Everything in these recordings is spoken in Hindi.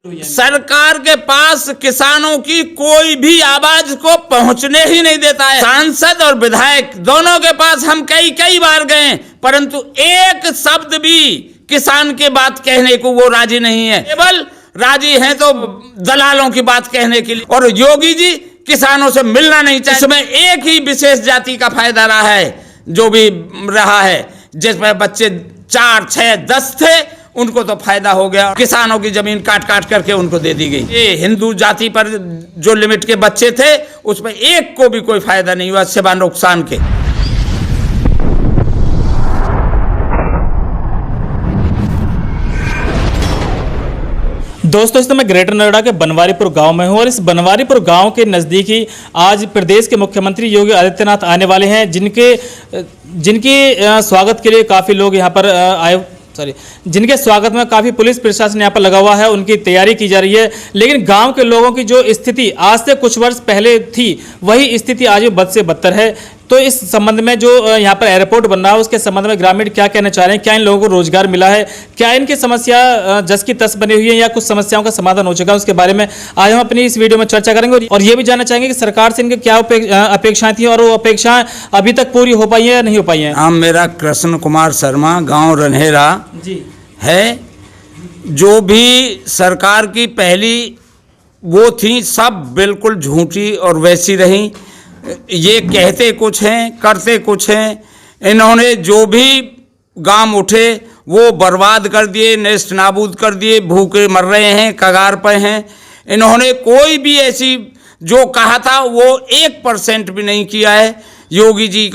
सरकार के पास किसानों की कोई भी आवाज को पहुंचने ही नहीं देता है। सांसद और विधायक दोनों के पास हम कई बार गए, परंतु एक शब्द भी किसान की बात कहने को वो राजी नहीं है। केवल राजी हैं तो दलालों की बात कहने के लिए। और योगी जी किसानों से मिलना नहीं चाहते। इसमें एक ही विशेष जाति का फायदा रहा है, जो भी रहा है, जिसमें बच्चे 4, 6, 10 थे, उनको तो फायदा हो गया। किसानों की जमीन काट करके उनको दे दी गई। ये हिंदू जाति पर जो लिमिट के बच्चे थे, उसमें एक को भी कोई फायदा नहीं हुआ सिवा नुकसान के। दोस्तों, इस समय ग्रेटर नोएडा के बनवारीपुर गांव में हूं और इस बनवारीपुर गांव के नज़दीक ही आज प्रदेश के मुख्यमंत्री योगी आदित्यनाथ आने वाले हैं, जिनके स्वागत के लिए काफ़ी लोग यहां पर जिनके स्वागत में काफ़ी पुलिस प्रशासन यहाँ पर लगा हुआ है, उनकी तैयारी की जा रही है। लेकिन गांव के लोगों की जो स्थिति आज से कुछ वर्ष पहले थी, वही स्थिति आज भी बद से बदतर है। तो इस संबंध में जो यहाँ पर एयरपोर्ट बन रहा है, उसके संबंध में ग्रामीण क्या कहना चाह रहे हैं, क्या इन लोगों को रोजगार मिला है, क्या इनकी समस्या जस की तस बनी हुई है या कुछ समस्याओं का समाधान हो चुका है, उसके बारे में आज हम अपनी इस वीडियो में चर्चा करेंगे। और ये भी जानना चाहेंगे कि सरकार से इनकी क्या अपेक्षाएं थी और वो अपेक्षाएं अभी तक पूरी हो पाई है या नहीं हो पाई है। मेरा कृष्ण कुमार शर्मा, गाँव रन्हेरा जी है। जो भी सरकार की पहली वो थी, सब बिल्कुल झूठी और वैसी रही। ये कहते कुछ हैं, करते कुछ हैं। इन्होंने जो भी गांव उठे वो बर्बाद कर दिए, नेस्त नाबूद कर दिए। भूखे मर रहे हैं, कगार पे हैं। इन्होंने कोई भी ऐसी जो कहा था वो 1% भी नहीं किया है। योगी जी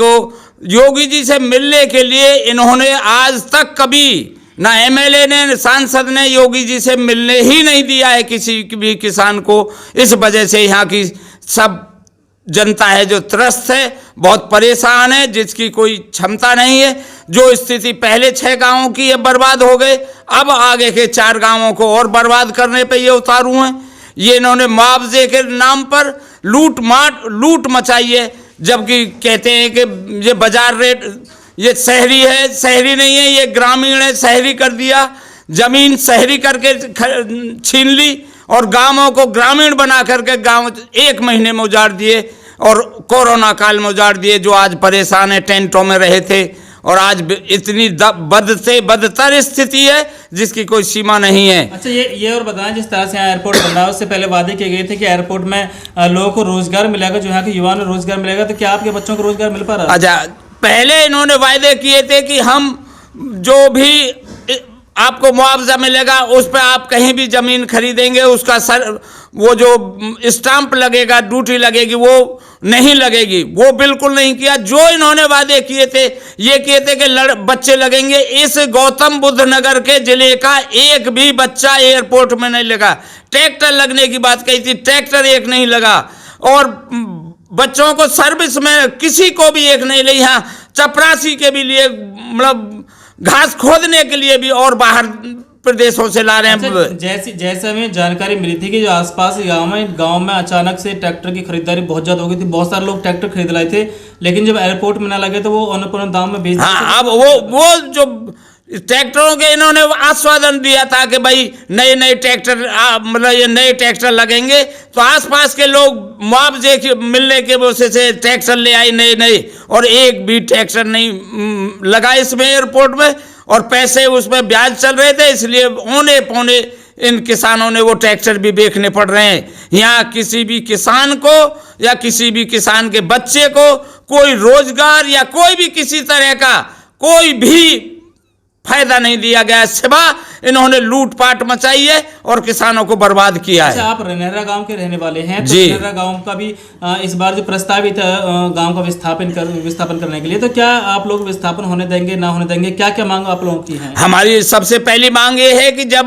जी से मिलने के लिए इन्होंने आज तक कभी ना एमएलए ने, सांसद ने योगी जी से मिलने ही नहीं दिया है किसी भी किसान को। इस वजह से यहाँ की सब जनता है जो त्रस्त है, बहुत परेशान है, जिसकी कोई क्षमता नहीं है। जो स्थिति पहले 6 गांवों की है बर्बाद हो गए, अब आगे के 4 गांवों को और बर्बाद करने पे ये उतारू हैं। ये इन्होंने मुआवजे के नाम पर लूट मचाई है, जबकि कहते हैं कि ये बाजार रेट, ये शहरी है, शहरी नहीं है, ये ग्रामीण है, शहरी कर दिया। जमीन शहरी करके छीन ली और गांवों को ग्रामीण बना करके गांव 1 महीने में उजाड़ दिए और कोरोना काल में उजाड़ दिए। जो आज परेशान है, टेंटों में रहे थे, और आज इतनी बद से बदतर स्थिति है जिसकी कोई सीमा नहीं है। अच्छा, ये और बताएं, जिस तरह से यहाँ एयरपोर्ट बन रहा है, उससे पहले वादे किए गए थे कि एयरपोर्ट में लोगों को रोजगार मिलेगा, जो यहाँ के युवाओं को रोजगार मिलेगा। तो क्या आपके बच्चों को रोजगार मिल पा रहा है? अच्छा, पहले इन्होंने वायदे किए थे कि हम जो भी आपको मुआवजा मिलेगा, उस पर आप कहीं भी जमीन खरीदेंगे, उसका वो जो स्टाम्प लगेगा, ड्यूटी लगेगी, वो नहीं लगेगी। वो बिल्कुल नहीं किया। जो इन्होंने वादे किए थे, ये किए थे कि बच्चे लगेंगे। इस गौतम बुद्ध नगर के जिले का एक भी बच्चा एयरपोर्ट में नहीं लगा। ट्रैक्टर लगने की बात कही थी, ट्रैक्टर एक नहीं लगा। और बच्चों को सर्विस में किसी को भी एक नहीं ली। यहाँ चपरासी के भी लिए, मतलब घास खोदने के लिए भी और बाहर प्रदेशों से ला रहे हैं। अच्छा, जैसे हमें जानकारी मिली थी कि जो आसपास गांव में अचानक से ट्रैक्टर की खरीदारी बहुत ज्यादा हो गई थी। बहुत सारे लोग ट्रैक्टर खरीद लाए थे, लेकिन जब एयरपोर्ट में ना लगे तो वो औने दाम में बेच दिए। हाँ, अब वो जो ट्रैक्टरों के इन्होंने आश्वासन दिया था कि भाई नए ट्रैक्टर, मतलब ये नए ट्रैक्टर लगेंगे, तो आसपास के लोग मुआवजे मिलने के वजह से ट्रैक्टर ले आए नए, और एक भी ट्रैक्टर नहीं लगा इसमें एयरपोर्ट में। और पैसे उसमें ब्याज चल रहे थे, इसलिए औने पौने इन किसानों ने वो ट्रैक्टर भी बेचने पड़ रहे हैं। यहाँ किसी भी किसान को या किसी भी किसान के बच्चे को कोई रोजगार या कोई भी किसी तरह का कोई भी फायदा नहीं दिया गया, सिवा इन्होंने लूटपाट मचाई है और किसानों को बर्बाद किया है। अच्छा, आप रन्हेरा गांव के रहने वाले हैं, तो जी। रन्हेरा गांव का भी इस बार जो प्रस्तावित गांव का विस्थापन करने के लिए, तो क्या आप लोग विस्थापन होने देंगे, ना होने देंगे? क्या क्या मांग आप लोगों की है? हमारी सबसे पहली मांग ये है कि जब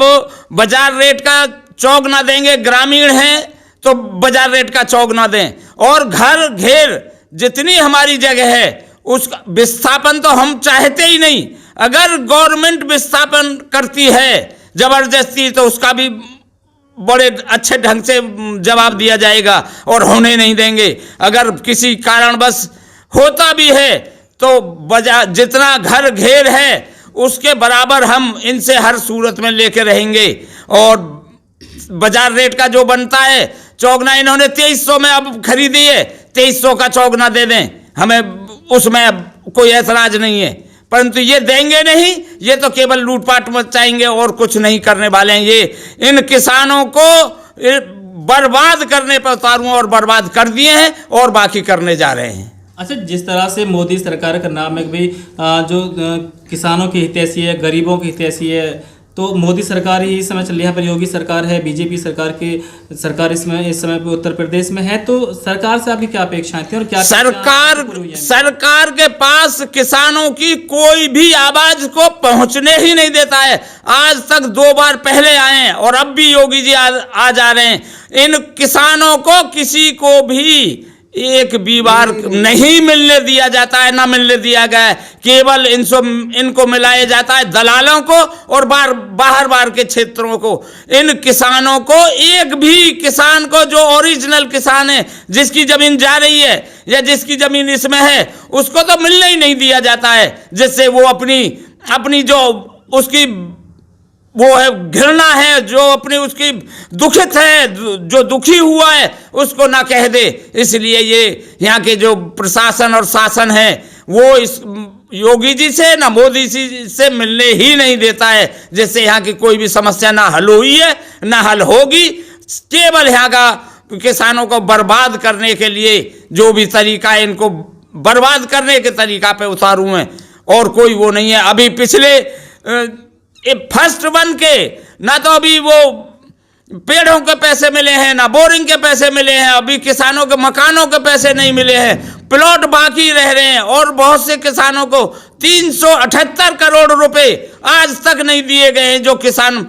बाजार रेट का चौक ना देंगे, ग्रामीण हैं तो बाजार रेट का चौक ना दें, और घर घेर जितनी हमारी जगह है उसका विस्थापन तो हम चाहते ही नहीं। अगर गवर्नमेंट विस्थापन करती है जबरदस्ती, तो उसका भी बड़े अच्छे ढंग से जवाब दिया जाएगा और होने नहीं देंगे। अगर किसी कारणवश होता भी है तो जितना घर घेर है उसके बराबर हम इनसे हर सूरत में लेके रहेंगे। और बाजार रेट का जो बनता है चौगना इन्होंने 2300 में अब खरीदी है, 2300 का चौगना दे दें, हमें उसमें अब कोई ऐतराज नहीं है, परंतु ये देंगे नहीं, ये तो केवल लूटपाट मचाएंगे और कुछ नहीं करने वाले हैं। ये इन किसानों को बर्बाद करने पर उतारू और बर्बाद कर दिए हैं और बाकी करने जा रहे हैं। अच्छा, जिस तरह से मोदी सरकार का नाम है कि भाई जो किसानों की हितैषी है, गरीबों की हितैषी है, तो मोदी सरकार ही इस समय चल रही है। यहाँ पर योगी सरकार है, बीजेपी सरकार इस समय उत्तर प्रदेश में है, तो सरकार से आपकी क्या अपेक्षाएं थी और क्या सरकार के पास किसानों की कोई भी आवाज को पहुंचने ही नहीं देता है। आज तक 2 बार पहले आए हैं और अब भी योगी जी आ जा रहे हैं। इन किसानों को किसी को भी एक भी बार नहीं मिलने दिया जाता है, ना मिलने दिया गया है। केवल इनको मिलाया जाता है दलालों को और बाहर के क्षेत्रों को। इन किसानों को, एक भी किसान को जो ओरिजिनल किसान है, जिसकी जमीन जा रही है या जिसकी जमीन इसमें है, उसको तो मिलने ही नहीं दिया जाता है, जिससे वो अपनी जो उसकी वो है घृणा है, जो अपनी उसकी दुखित है, जो दुखी हुआ है, उसको ना कह दे। इसलिए ये यहाँ के जो प्रशासन और शासन है वो इस योगी जी से ना मोदी जी से मिलने ही नहीं देता है, जिससे यहाँ की कोई भी समस्या ना हल हुई है ना हल होगी। केवल यहाँ का किसानों को बर्बाद करने के लिए जो भी तरीका है, इनको बर्बाद करने के तरीका पे उतारू हैं और कोई वो नहीं है। अभी पिछले फर्स्ट वन के ना तो अभी वो पेड़ों के पैसे मिले हैं, ना बोरिंग के पैसे मिले हैं, अभी किसानों के मकानों के पैसे नहीं मिले हैं, प्लॉट बाकी रह रहे हैं और बहुत से किसानों को 378 करोड़ रुपए आज तक नहीं दिए गए हैं। जो किसान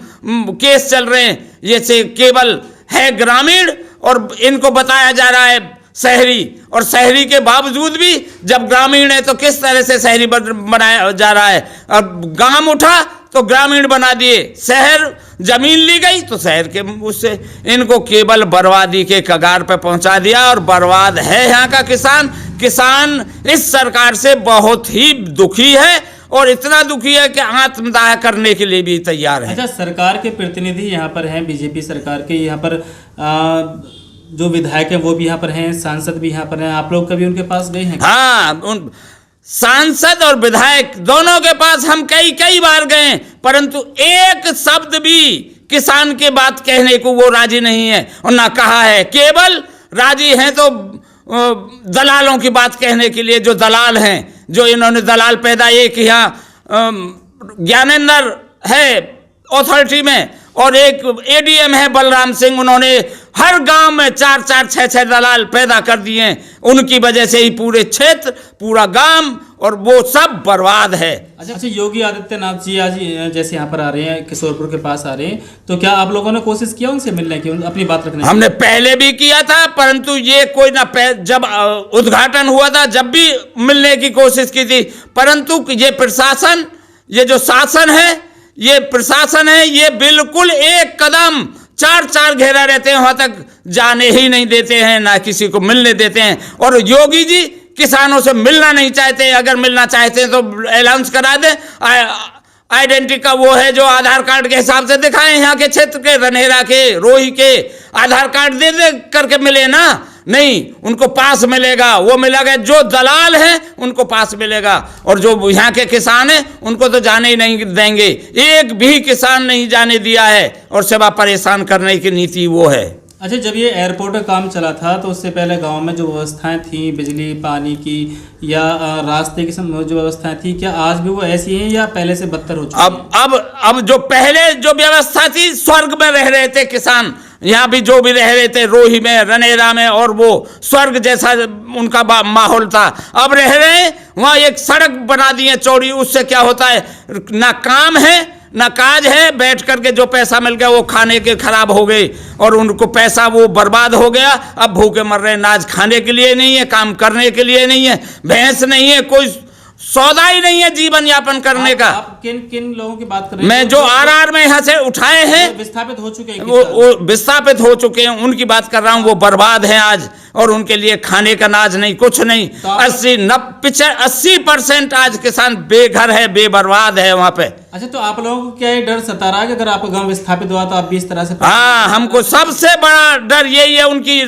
केस चल रहे हैं, ये से केवल है ग्रामीण और इनको बताया जा रहा है शहरी, और शहरी के बावजूद भी जब ग्रामीण है तो किस तरह से शहरी बनाया जा रहा है। अब गांव उठा तो ग्रामीण बना दिए, शहर जमीन ली गई तो शहर के उससे इनको केवल बर्बादी के कगार पर पहुंचा दिया और बर्बाद है यहाँ का किसान इस सरकार से बहुत ही दुखी है और इतना दुखी है कि आत्मदाह करने के लिए भी तैयार है। अच्छा, सरकार के प्रतिनिधि यहाँ पर हैं, बीजेपी सरकार के यहाँ पर जो विधायक हैं वो भी यहाँ पर हैं, सांसद भी यहाँ पर हैं, आप लोग कभी उनके पास गए हैं? हाँ, सांसद और विधायक दोनों के पास हम कई बार गए, परंतु एक शब्द भी किसान के बात कहने को वो राजी नहीं है और ना कहा है। केवल राजी हैं तो दलालों की बात कहने के लिए, जो दलाल हैं, जो इन्होंने दलाल पैदा, एक यहाँ ज्ञानेंद्र है अथॉरिटी में और एक एडीएम है बलराम सिंह, उन्होंने हर गांव में 4-4, 6-6 दलाल पैदा कर दिए हैं। उनकी वजह से ही पूरे क्षेत्र, पूरा गांव और वो सब बर्बाद है। अच्छा, योगी आदित्यनाथ जी आज जैसे यहाँ पर आ रहे हैं, किशोरपुर के पास आ रहे हैं, तो क्या आप लोगों ने कोशिश किया उनसे मिलने की, अपनी बात रखने की? हमने पहले भी किया था, परंतु ये कोई ना, जब उद्घाटन हुआ था जब भी मिलने की कोशिश की थी, परंतु ये प्रशासन, ये जो शासन है, ये प्रशासन है, ये बिल्कुल एक कदम 4-4 घेरा रहते हैं, वहां तक जाने ही नहीं देते हैं, ना किसी को मिलने देते हैं। और योगी जी किसानों से मिलना नहीं चाहते, अगर मिलना चाहते हैं तो अनाउंस करा दे, आइडेंटिटी का वो है जो आधार कार्ड के हिसाब से दिखाएं, यहाँ के क्षेत्र के, रनेरा के, रोही के आधार कार्ड दे करके मिले ना, नहीं उनको पास मिलेगा, वो मिलेगा, जो दलाल हैं उनको पास मिलेगा और जो यहाँ के किसान हैं उनको तो जाने ही नहीं देंगे। एक भी किसान नहीं जाने दिया है और सिवा परेशान करने की नीति वो है। अच्छा, जब ये एयरपोर्ट का काम चला था तो उससे पहले गांव में जो व्यवस्थाएं थी, बिजली पानी की या रास्ते की जो व्यवस्थाएं थी, क्या आज भी वो ऐसी हैं या पहले से बदतर हो चुकी है? अब जो पहले जो व्यवस्था थी, स्वर्ग में रह रहे थे किसान, यहाँ भी जो भी रह रहे थे, रोही में, रनेरा में, और वो स्वर्ग जैसा उनका माहौल था। अब रह रहे हैं वहाँ, एक सड़क बना दी है चौड़ी, उससे क्या होता है, ना काम है ना काज है, बैठ करके जो पैसा मिल गया वो खाने के खराब हो गए और उनको पैसा वो बर्बाद हो गया। अब भूखे मर रहे हैं, नाज खाने के लिए नहीं है, काम करने के लिए नहीं है, भैंस नहीं है, कोई सौदा ही नहीं है जीवन यापन करने का। आप किन लोगों की बात कर रहे हैं? मैं जो आर में यहाँ से उठाए हैं, विस्थापित हो चुके हैं, वो विस्थापित हो चुके हैं, उनकी बात कर रहा हूँ। वो बर्बाद हैं आज और उनके लिए खाने का नाज नहीं, कुछ नहीं। 80% आज किसान बेघर है, बेबर्बाद है वहाँ पे। अच्छा, तो आप लोगों को क्या ये डर सता रहा है कि अगर आपका गांव विस्थापित हुआ तो आप भी इस तरह से? हाँ, हमको सबसे बड़ा डर यही है, उनकी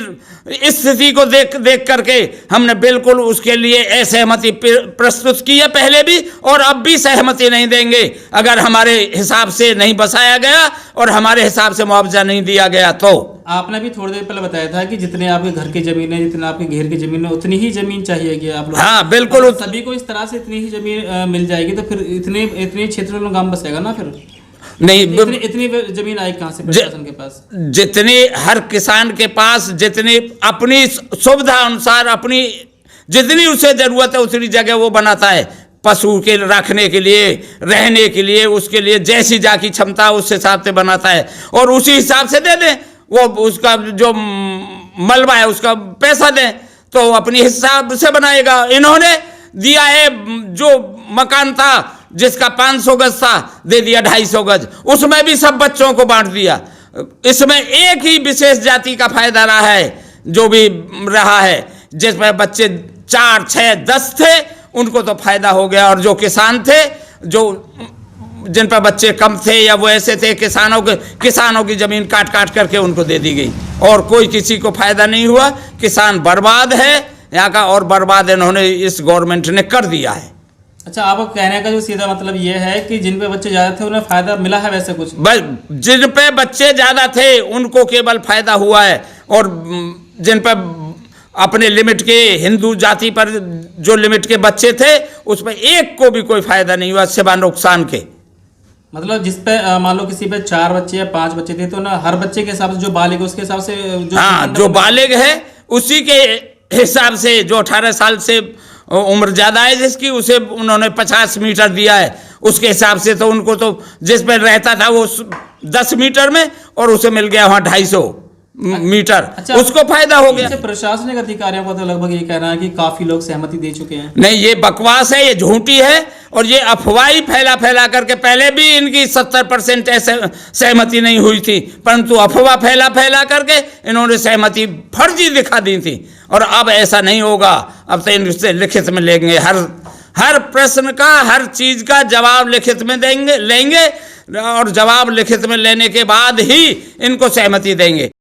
स्थिति को देख करके हमने बिल्कुल उसके लिए असहमति प्रस्तुत की है पहले भी, और अब भी सहमति नहीं देंगे अगर हमारे हिसाब से नहीं बसाया गया और हमारे हिसाब से मुआवजा नहीं दिया गया। तो आपने भी थोड़ी देर पहले बताया था कि जितने आपके घर की जमीन है, जितना आपके घेर की जमीन है, उतनी ही जमीन चाहिए कि आप लोग। हाँ बिल्कुल, अगर सभी को इस तरह से इतनी ही जमीन मिल जाएगी तो फिर इतने क्षेत्रों में गांव बसेगा ना फिर? नहीं, इतनी जमीन आई कहाँ से प्रशासन के पास? जितनी हर किसान के पास जितनी अपनी सुविधा अनुसार अपनी जितनी उसे जरूरत है उतनी जगह वो बनाता है, पशु के रखने के लिए, रहने के लिए, उसके लिए जैसी जाकी क्षमता उस हिसाब से बनाता है, और उसी हिसाब से दे दें, वो उसका जो मलबा है उसका पैसा दें तो अपनी हिसाब से बनाएगा। इन्होंने दिया है, जो मकान था जिसका 500 गज था दे दिया 250 गज, उसमें भी सब बच्चों को बांट दिया। इसमें एक ही विशेष जाति का फायदा रहा है, जो भी रहा है, जिसमें बच्चे 4, 6, 10 थे उनको तो फायदा हो गया, और जो किसान थे, जो जिन पर बच्चे कम थे या वो ऐसे थे, किसानों की जमीन काट करके उनको दे दी गई, और कोई किसी को फायदा नहीं हुआ। किसान बर्बाद है यहाँ का, और बर्बाद इन्होंने इस गवर्नमेंट ने कर दिया है। अच्छा, आपको कहने का जो सीधा मतलब ये है कि जिन पे बच्चे ज़्यादा थे उन्हें फ़ायदा मिला है? वैसे कुछ बस जिन पे बच्चे ज़्यादा थे उनको केवल फायदा हुआ है, और जिन पर अपने लिमिट के हिंदू जाति पर जो लिमिट के बच्चे थे उसमें एक को भी कोई फायदा नहीं हुआ सिवाय नुकसान के। मतलब जिस पे मान लो किसी पे 4 बच्चे या 5 बच्चे थे तो ना हर बच्चे के हिसाब से जो बालिग उसके हिसाब से जो, हाँ, जो बालिग है उसी के हिसाब से, जो 18 साल से उम्र ज़्यादा है जिसकी, उसे उन्होंने 50 मीटर दिया है, उसके हिसाब से तो उनको तो जिस पर रहता था वो 10 मीटर में, और उसे मिल गया वहाँ 250 मीटर। अच्छा, उसको फायदा हो गया। प्रशासनिक अधिकारियों को तो लगभग ये कहना है कि काफी लोग सहमति दे चुके हैं। नहीं, ये बकवास है, ये झूठी है, और ये अफवाही फैला करके पहले भी इनकी 70% सहमति नहीं हुई थी, परंतु अफवाह फैला करके इन्होंने सहमति फर्जी दिखा दी थी, और अब ऐसा नहीं होगा। अब तो इनसे लिखित में लेंगे, हर प्रश्न का, हर चीज का जवाब लिखित में लेंगे, और जवाब लिखित में लेने के बाद ही इनको सहमति देंगे।